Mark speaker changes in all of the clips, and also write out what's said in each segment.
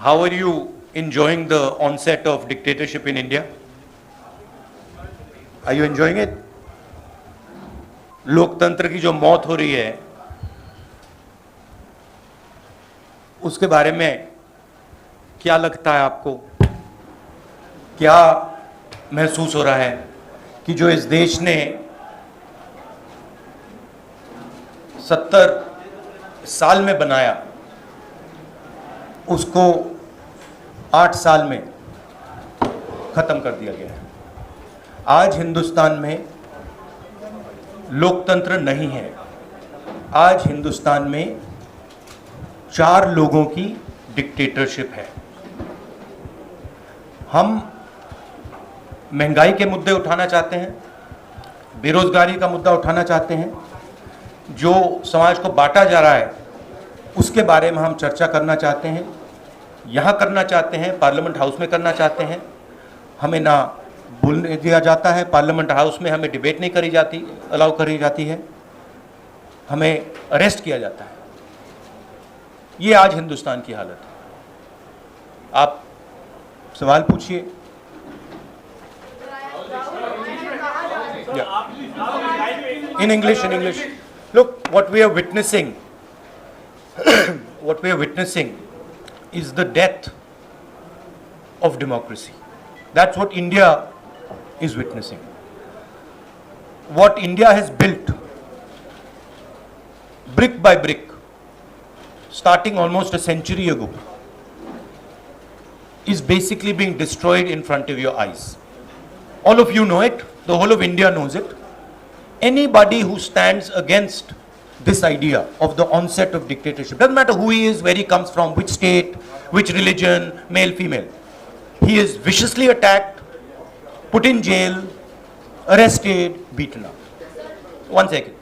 Speaker 1: How are you enjoying the onset of dictatorship in India? Are you enjoying it? लोकतंत्र की जो मौत हो रही है उसके बारे में क्या लगता है आपको? क्या महसूस हो रहा है कि जो इस देश ने 70 साल में बनाया उसको 8 साल में खत्म कर दिया गया है? आज हिंदुस्तान में लोकतंत्र नहीं है। आज हिंदुस्तान में 4 लोगों की डिक्टेटरशिप है। हम महंगाई के मुद्दे उठाना चाहते हैं, बेरोजगारी का मुद्दा उठाना चाहते हैं, जो समाज को बांटा जा रहा है उसके बारे में हम चर्चा करना चाहते हैं, यहाँ करना चाहते हैं, पार्लियामेंट हाउस में करना चाहते हैं। हमें ना बोलने दिया जाता है, पार्लियामेंट हाउस में हमें डिबेट नहीं करी जाती, अलाउ करी जाती है, हमें अरेस्ट किया जाता है। ये आज हिंदुस्तान की हालत है। आप सवाल पूछिए। In English. Look, what we are witnessing is the death of democracy. That's what India is witnessing. What India has built, brick by brick, starting almost a century ago, is basically being destroyed in front of your eyes. All of you know it. The whole of India knows it. Anybody who stands against this idea of the onset of dictatorship, doesn't matter who he is, where he comes from, which state, which religion, male, female, he is viciously attacked, put in jail, arrested, beaten up. One second.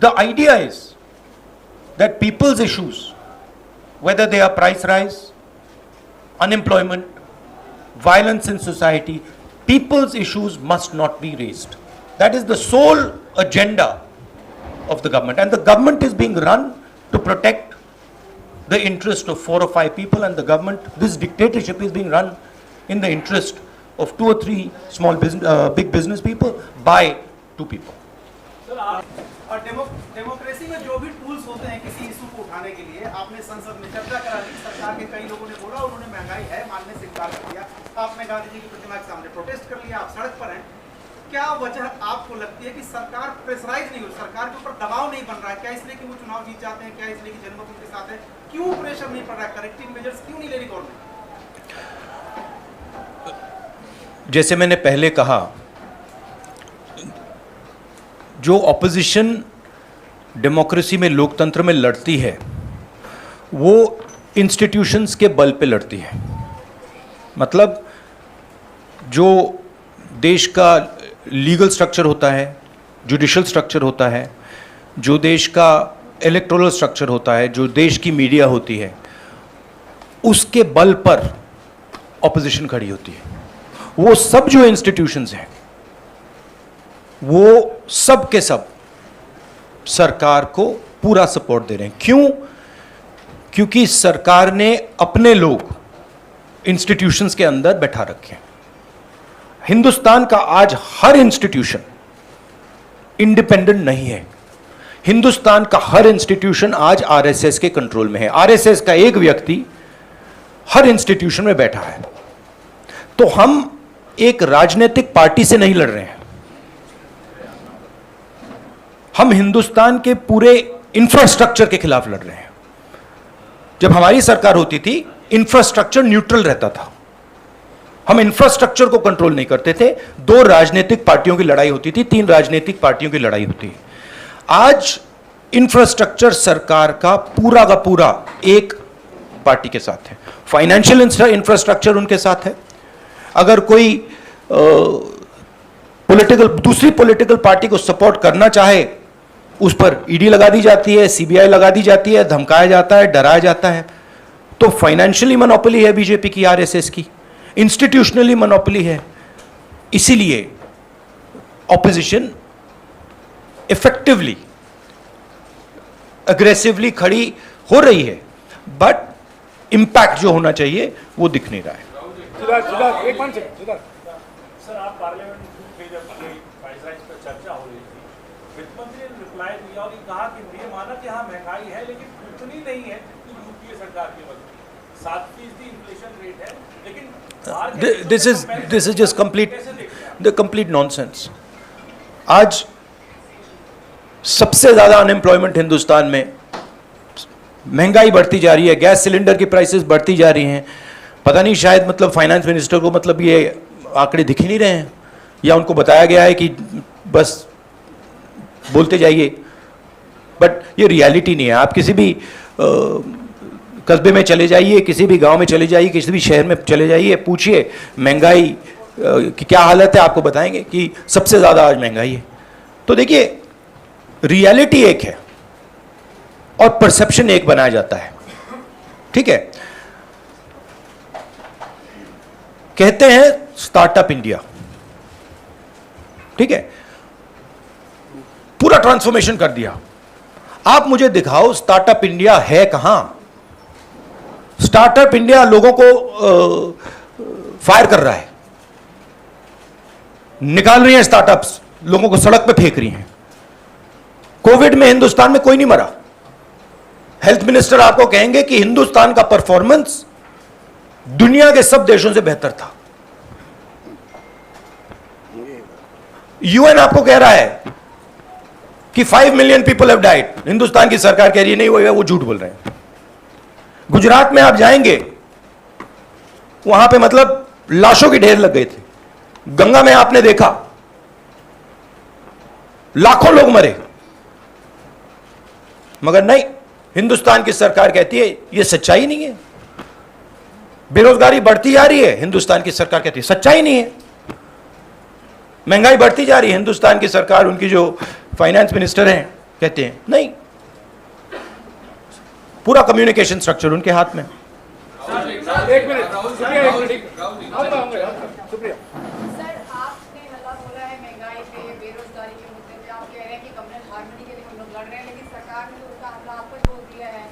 Speaker 1: The idea is that people's issues, whether they are price rise, unemployment, violence in society, people's issues must not be raised. That is the sole agenda of the government, and the government is being run to protect the interest of 4 or 5 people, and the government, this dictatorship is being run in the interest of 2 or 3 small big business people by 2 people.
Speaker 2: Democracy में जो भी tools होते हैं किसी issue को उठाने के लिए, आपने संसद में चर्चा करा दी, सरकार के कई लोगों ने बोला, उन्होंने महंगाई है मानने से इनकार कर दिया, आपने गांधी जी की प्रतिमा के सामने प्रोटेस्ट कर लिया, आप सड़क पर हैं। क्या वजह आपको लगती है कि सरकार प्रेशराइज नहीं हो, सरकार के ऊपर दबाव नहीं बन रहा है? क्या इसलिए कि वो चुनाव जीत जाते हैं? क्या इसलिए कि जनमत उनके साथ है? क्यों प्रेशर नहीं पड़ रहा है? करेक्टिव मेजर्स क्यों नहीं ले रही गवर्नमेंट?
Speaker 1: जैसे मैंने पहले कहा, जो ऑपोजिशन डेमोक्रेसी में, लोकतंत्र में लड़ती है, वो इंस्टीट्यूशंस के बल पे लड़ती है। मतलब जो देश का लीगल स्ट्रक्चर होता है, जुडिशल स्ट्रक्चर होता है, जो देश का इलेक्टोरल स्ट्रक्चर होता है, जो देश की मीडिया होती है, उसके बल पर ऑपोजिशन खड़ी होती है। वो सब जो इंस्टीट्यूशंस हैं, वो सब के सब सरकार को पूरा सपोर्ट दे रहे हैं। क्यों? क्योंकि सरकार ने अपने लोग इंस्टीट्यूशंस के अंदर बैठा रखे हैं। हिंदुस्तान का आज हर इंस्टीट्यूशन इंडिपेंडेंट नहीं है। हिंदुस्तान का हर इंस्टीट्यूशन आज आरएसएस के कंट्रोल में है। आरएसएस का एक व्यक्ति हर इंस्टीट्यूशन में बैठा है। तो हम एक राजनीतिक पार्टी से नहीं लड़ रहे हैं, हम हिंदुस्तान के पूरे इंफ्रास्ट्रक्चर के खिलाफ लड़ रहे हैं। जब हमारी सरकार होती थी, इंफ्रास्ट्रक्चर न्यूट्रल रहता था, हम इंफ्रास्ट्रक्चर को कंट्रोल नहीं करते थे। 2 राजनीतिक पार्टियों की लड़ाई होती थी, 3 राजनीतिक पार्टियों की लड़ाई होती है। आज इंफ्रास्ट्रक्चर सरकार का पूरा एक पार्टी के साथ है। फाइनेंशियल इंफ्रास्ट्रक्चर उनके साथ है। अगर कोई दूसरी पॉलिटिकल पार्टी को सपोर्ट करना चाहे, उस पर ईडी लगा दी जाती है, सीबीआई लगा दी जाती है, धमकाया जाता है, डराया जाता है। तो फाइनेंशियली मोनोपोली है बीजेपी की, आरएसएस की, इंस्टीट्यूशनली मोनोपोली है। इसीलिए ऑपोजिशन इफेक्टिवली, अग्रेसिवली खड़ी हो रही है। बट इम्पैक्ट जो होना चाहिए वो दिख नहीं रहा है।
Speaker 3: सर, आप पार्लियामेंट में जब प्राइस राइज पर चर्चा हो रही थी, वित्त मंत्री ने रिप्लाई दिया और ये कहा कि ये माना कि हाँ महंगाई है लेकिन उतनी नहीं है कि यूपीए सरकार के वक्त 7% इन्फ्लेशन रेट है, लेकिन
Speaker 1: this is just complete nonsense. आज सबसे ज्यादा अनएम्प्लॉयमेंट हिंदुस्तान में, महंगाई बढ़ती जा रही है, गैस सिलेंडर की प्राइसेस बढ़ती जा रही हैं। पता नहीं शायद मतलब फाइनेंस मिनिस्टर को मतलब ये आंकड़े दिख ही नहीं रहे हैं, या उनको बताया गया है कि बस बोलते जाइए, बट ये रियलिटी नहीं है। आप किसी भी कस्बे में चले जाइए, किसी भी गांव में चले जाइए, किसी भी शहर में चले जाइए, पूछिए महंगाई की क्या हालत है, आपको बताएंगे कि सबसे ज़्यादा आज महंगाई है। तो देखिए, रियलिटी एक है और परसेप्शन एक बनाया जाता है, ठीक है। कहते हैं स्टार्टअप इंडिया, ठीक है, पूरा ट्रांसफॉर्मेशन कर दिया। आप मुझे दिखाओ स्टार्टअप इंडिया है कहां? स्टार्टअप इंडिया लोगों को फायर कर रहा है, निकाल रही है स्टार्टअप्स, लोगों को सड़क पे फेंक रही हैं। कोविड में हिंदुस्तान में कोई नहीं मरा। हेल्थ मिनिस्टर आपको कहेंगे कि हिंदुस्तान का परफॉर्मेंस दुनिया के सब देशों से बेहतर था। यूएन आपको कह रहा है कि 5 million people have died, Hindustan की सरकार कह रही है नहीं वो झूठ बोल रहे हैं। गुजरात में आप जाएंगे, वहां पे मतलब लाशों के ढेर लग गए थे। गंगा में आपने देखा लाखों लोग मरे, मगर नहीं, हिंदुस्तान की सरकार कहती है यह सच्चाई नहीं है। बेरोजगारी बढ़ती जा रही है, हिंदुस्तान की सरकार कहती है सच्चाई नहीं है। महंगाई बढ़ती जा रही है, हिंदुस्तान की सरकार, उनकी जो फाइनेंस मिनिस्टर हैं, कहते हैं नहीं। पूरा कम्युनिकेशन स्ट्रक्चर उनके हाथ में।
Speaker 4: एक मिनट, शुक्रिया।
Speaker 5: सर, आपने हल्ला बोला है महंगाई पे, बेरोजगारी के मुद्दे पे, आप कह रहे हैं कि कम्युनल हार्मनी के लिए हम लोग लड़ रहे हैं, लेकिन सरकार ने उनका हमला आप पर बोल दिया है।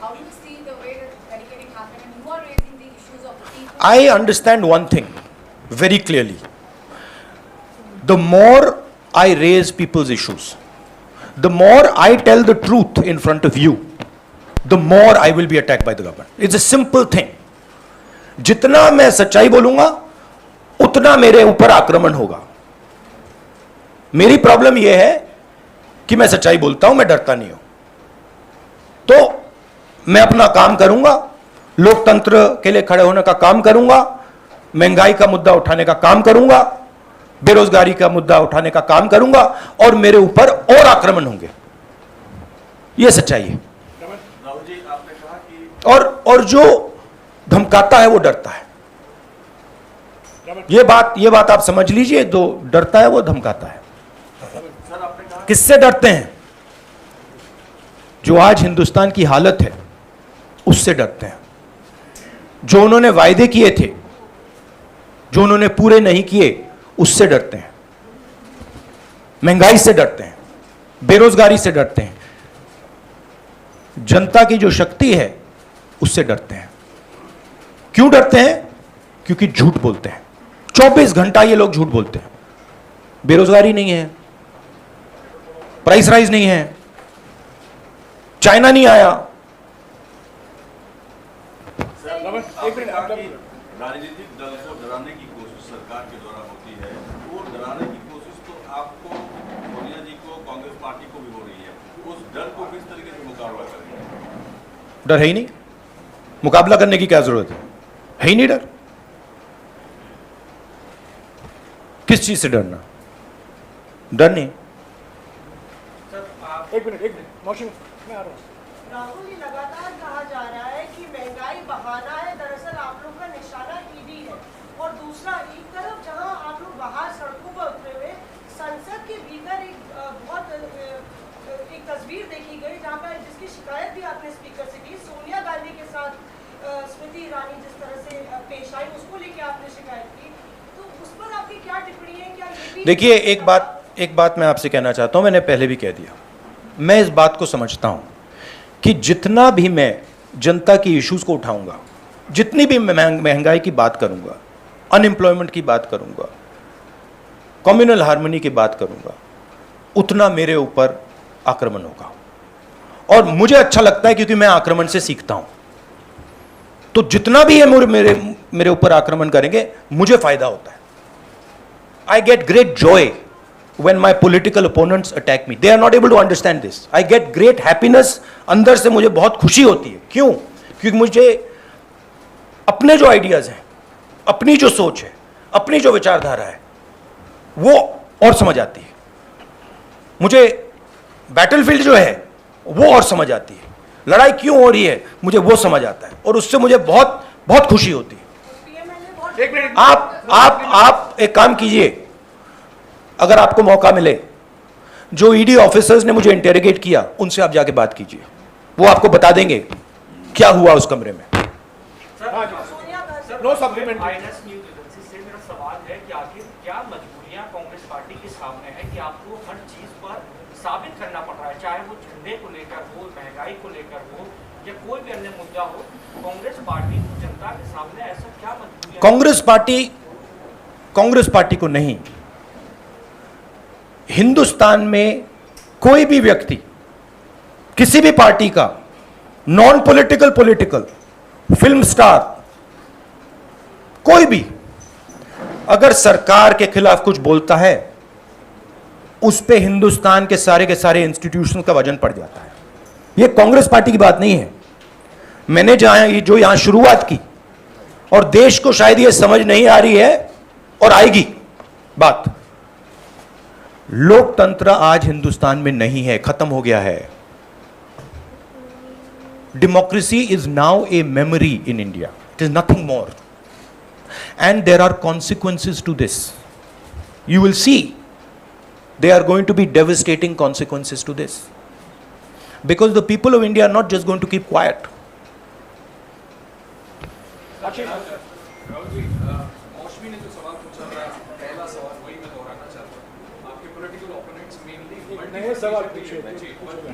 Speaker 5: How do you see the way barricading happen and you are raising the issues of the people?
Speaker 1: I understand one thing very clearly. The more I raise people's issues, the more I tell the truth in front of you, the more I will be attacked by the government. It's a simple thing. जितना मैं सच्चाई बोलूंगा उतना मेरे ऊपर आक्रमण होगा। मेरी प्रॉब्लम यह है कि मैं सच्चाई बोलता हूं, मैं डरता नहीं हूं। तो मैं अपना काम करूंगा, लोकतंत्र के लिए खड़े होने का काम करूंगा, महंगाई का मुद्दा उठाने का काम करूंगा, बेरोजगारी का मुद्दा उठाने का काम करूंगा, और मेरे ऊपर और आक्रमण होंगे। यह सच्चाई है।
Speaker 3: राहुल जी, आपने कहा कि
Speaker 1: और जो धमकाता है वो डरता है। ये बात आप समझ लीजिए, जो डरता है वो धमकाता है।
Speaker 3: सर, आपने कहा
Speaker 1: किससे डरते हैं? जो आज हिंदुस्तान की हालत है उससे डरते हैं। जो उन्होंने वायदे किए थे, जो उन्होंने पूरे नहीं किए, उससे डरते हैं। महंगाई से डरते हैं, बेरोजगारी से डरते हैं, जनता की जो शक्ति है उससे डरते हैं। क्यों डरते हैं? क्योंकि झूठ बोलते हैं। 24 घंटा ये लोग झूठ बोलते हैं। बेरोजगारी नहीं है, प्राइस राइज नहीं है, चाइना नहीं आया।
Speaker 4: एक मिनट,
Speaker 6: राजनीतिक दल को डराने की कोशिश सरकार के द्वारा होती है। वो डराने की कोशिश तो आपको, सोनिया जी को, कांग्रेस पार्टी को भी हो रही है। उस डर को किस तरीके से मुकाबला करेंगे?
Speaker 1: डर है ही नहीं, मुकाबला करने की क्या जरूरत है ही नहीं डर। किस चीज से डरना? डर नहीं।
Speaker 4: एक मिनट, मौसम मैं आ रहा हूँ।
Speaker 7: राहुल, ये लगातार कहा जा रहा है कि महंगाई बहाना है, दरअसल आप लोग का निशाना ईडी है। और दूसरा, एक तरफ जहां आप लोग बाहर सड़कों पर उतरे हुए, संसद के भीतर एक तस्वीर देखी गई जहां पर, जिसकी शिकायत भी आपने स्पीकर से की, सोनिया गांधी के साथ स्मृति ईरानी जिस तरह से पेश आई, उसको लेके आपने शिकायत की, तो उस पर आपकी क्या टिप्पणी है? क्या ये भी
Speaker 1: देखिए, एक बात मैं आपसे कहना चाहता हूं, मैंने पहले भी कह दिया। मैं इस बात को समझता हूं कि जितना भी मैं जनता की इश्यूज को उठाऊंगा, जितनी भी महंगाई की बात करूंगा, अनएम्प्लॉयमेंट की बात करूंगा, कम्युनल हार्मनी की बात करूंगा, उतना मेरे ऊपर आक्रमण होगा। और मुझे अच्छा लगता है क्योंकि मैं आक्रमण से सीखता हूं। तो जितना भी ये मेरे ऊपर आक्रमण करेंगे, मुझे फायदा होता है। I get great Joy when my political opponents attack me. They are not able to understand this. I get great happiness. अंदर से मुझे बहुत खुशी होती है। क्यों? क्योंकि मुझे अपने जो आइडियाज हैं, अपनी जो सोच है, अपनी जो विचारधारा है, वो और समझ आती है। मुझे बैटलफील्ड जो है वो और समझ आती है। लड़ाई क्यों हो रही है मुझे वो समझ आता है, और उससे मुझे बहुत बहुत खुशी होती है।
Speaker 4: एक मिनट।
Speaker 1: आप एक काम कीजिए, अगर आपको मौका मिले, जो ईडी ऑफिसर्स ने मुझे इंटेरोगेट किया उनसे आप जाके बात कीजिए, वो आपको बता देंगे क्या हुआ उस कमरे में।
Speaker 4: No supplement.
Speaker 8: Minus news agency से मेरा सवाल है कि आखिर क्या मजबूरियां कांग्रेस पार्टी के सामने है कि आपको हर चीज पर साबित करना पड़ रहा है, चाहे वो झंडे को लेकर हो, महंगाई को लेकर हो, या कोई भी अन्य मुद्दा हो। कांग्रेस पार्टी जनता के सामने ऐसा क्या मजबूरियां?
Speaker 1: कांग्रेस पार्टी को नहीं, हिंदुस्तान में कोई भी व्यक्ति किसी भी पार्टी का, non political, political, film star, कोई भी अगर सरकार के खिलाफ कुछ बोलता है, उस पे हिंदुस्तान के सारे इंस्टीट्यूशन का वजन पड़ जाता है। यह कांग्रेस पार्टी की बात नहीं है। मैंने जो यहां शुरुआत की, और देश को शायद यह समझ नहीं आ रही है और आएगी बात, लोकतंत्र आज हिंदुस्तान में नहीं है, खत्म हो गया है। Democracy is now a memory in India, it is nothing more, and there are consequences to this. You will see there are going to be devastating consequences to this, because the people of India are not just going to keep quiet.
Speaker 9: Rahul ji, Mausami ने जो सवाल पूछा था, पहला सवाल वही मैं दोहराना चाहता हूँ। आपके पॉलिटिकल ओपोनेंट्स मेनली
Speaker 4: नए सवाल पूछे।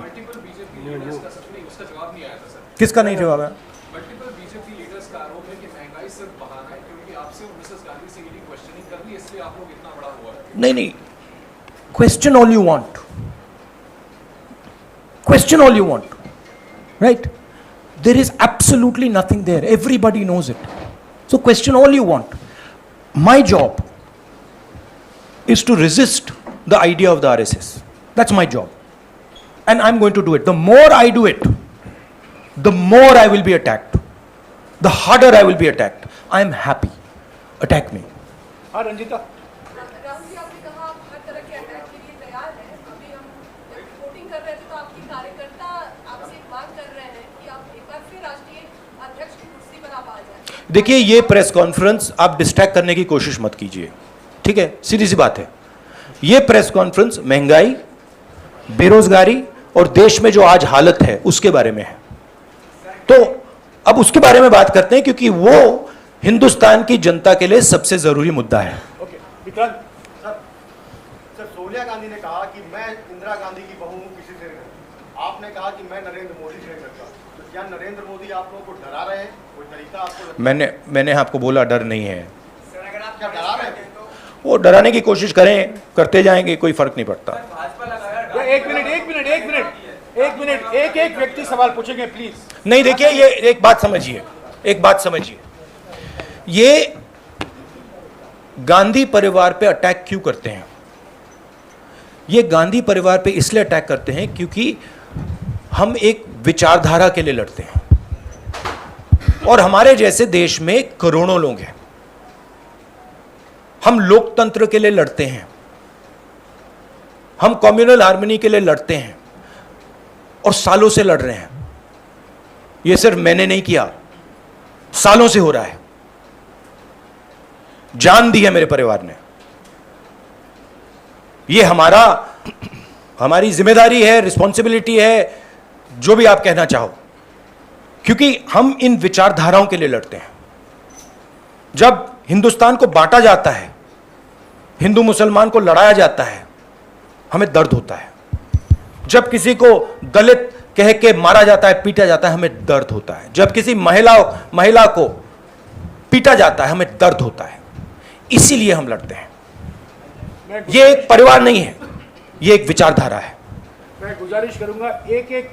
Speaker 9: मल्टीपल बीजेपी लीडर्स का सच में उसका जवाब नहीं आया था सर।
Speaker 1: किसका नहीं जवाब है?
Speaker 9: मल्टीपल बीजेपी लीडर्स का आरोप है कि महंगाई सिर्फ बहाना है, क्योंकि आपसे और मिसेस गांधी से ईडी क्वेश्चनिंग कर ली, इसलिए आप लोग इतना बड़ा हुआ है।
Speaker 1: नहीं, question all you want, question all you want, right? There is absolutely nothing there, everybody knows it, so question all you want. My job is to resist the idea of the RSS. That's my job, and I'm going to do it. The more I do it, the more I will be attacked, the harder I will be attacked. I am happy, attack me.
Speaker 4: हाँ रंजीता।
Speaker 5: राहुल जी, आपने कहा आप हर तरह के attack के लिए तैयार हैं। अभी हम जब रिपोर्टिंग कर रहे थे तो आपकी कार्यकर्ता आपसे एक बात कर रहे हैं कि आप एक बार फिर राष्ट्रीय अध्यक्ष की कुर्सी पर आप आ जाए।
Speaker 1: देखिए, ये प्रेस कॉन्फ्रेंस आप डिस्ट्रैक्ट करने की कोशिश मत कीजिए, ठीक है? सीधी सी बात है। ये प्रेस कॉन्फ्रेंस महंगाई, बेरोजगारी और देश में जो आज हालत है उसके बारे में है। तो अब उसके बारे में बात करते हैं, क्योंकि वो हिंदुस्तान की जनता के लिए सबसे जरूरी मुद्दा है।
Speaker 4: ओके, विक्रांत।
Speaker 2: सर, सोनिया गांधी ने कहा कि मैं इंदिरा गांधी की बहू हूं, किसी से नहीं। आपने कहा कि मैं नरेंद्र मोदी से नहीं डरता। तो क्या नरेंद्र मोदी आप लोगों को डरा रहे हैं? कोई तरीका आपको लगता है?
Speaker 1: मैंने आपको बोला डर नहीं है।
Speaker 2: सर, अगर आप क्या डरा रहे हैं तो
Speaker 1: वो डराने की कोशिश करें, करते जाएंगे, कोई फर्क नहीं पड़ता।
Speaker 4: एक मिनट, एक व्यक्ति सवाल पूछेंगे प्लीज।
Speaker 1: नहीं, देखिए, ये एक बात समझिए, ये गांधी परिवार पे अटैक क्यों करते हैं? ये गांधी परिवार पे इसलिए अटैक करते हैं क्योंकि हम एक विचारधारा के लिए लड़ते हैं, और हमारे जैसे देश में करोड़ों लोग हैं। हम लोकतंत्र के लिए लड़ते हैं, हम कम्युनल हार्मनी के लिए लड़ते हैं, और सालों से लड़ रहे हैं। यह सिर्फ मैंने नहीं किया, सालों से हो रहा है। जान दी है मेरे परिवार ने। यह हमारी जिम्मेदारी है, रिस्पॉन्सिबिलिटी है, जो भी आप कहना चाहो, क्योंकि हम इन विचारधाराओं के लिए लड़ते हैं। जब हिंदुस्तान को बांटा जाता है, हिंदू मुसलमान को लड़ाया जाता है, हमें दर्द होता है। जब किसी को दलित कह के मारा जाता है, पीटा जाता है, हमें दर्द होता है। जब किसी महिला को
Speaker 10: पीटा जाता है, हमें दर्द होता है, इसीलिए हम लड़ते हैं।
Speaker 4: मैं
Speaker 10: ये एक परिवार नहीं है, ये एक विचारधारा है।
Speaker 4: गुजारिश करूंगा एक एक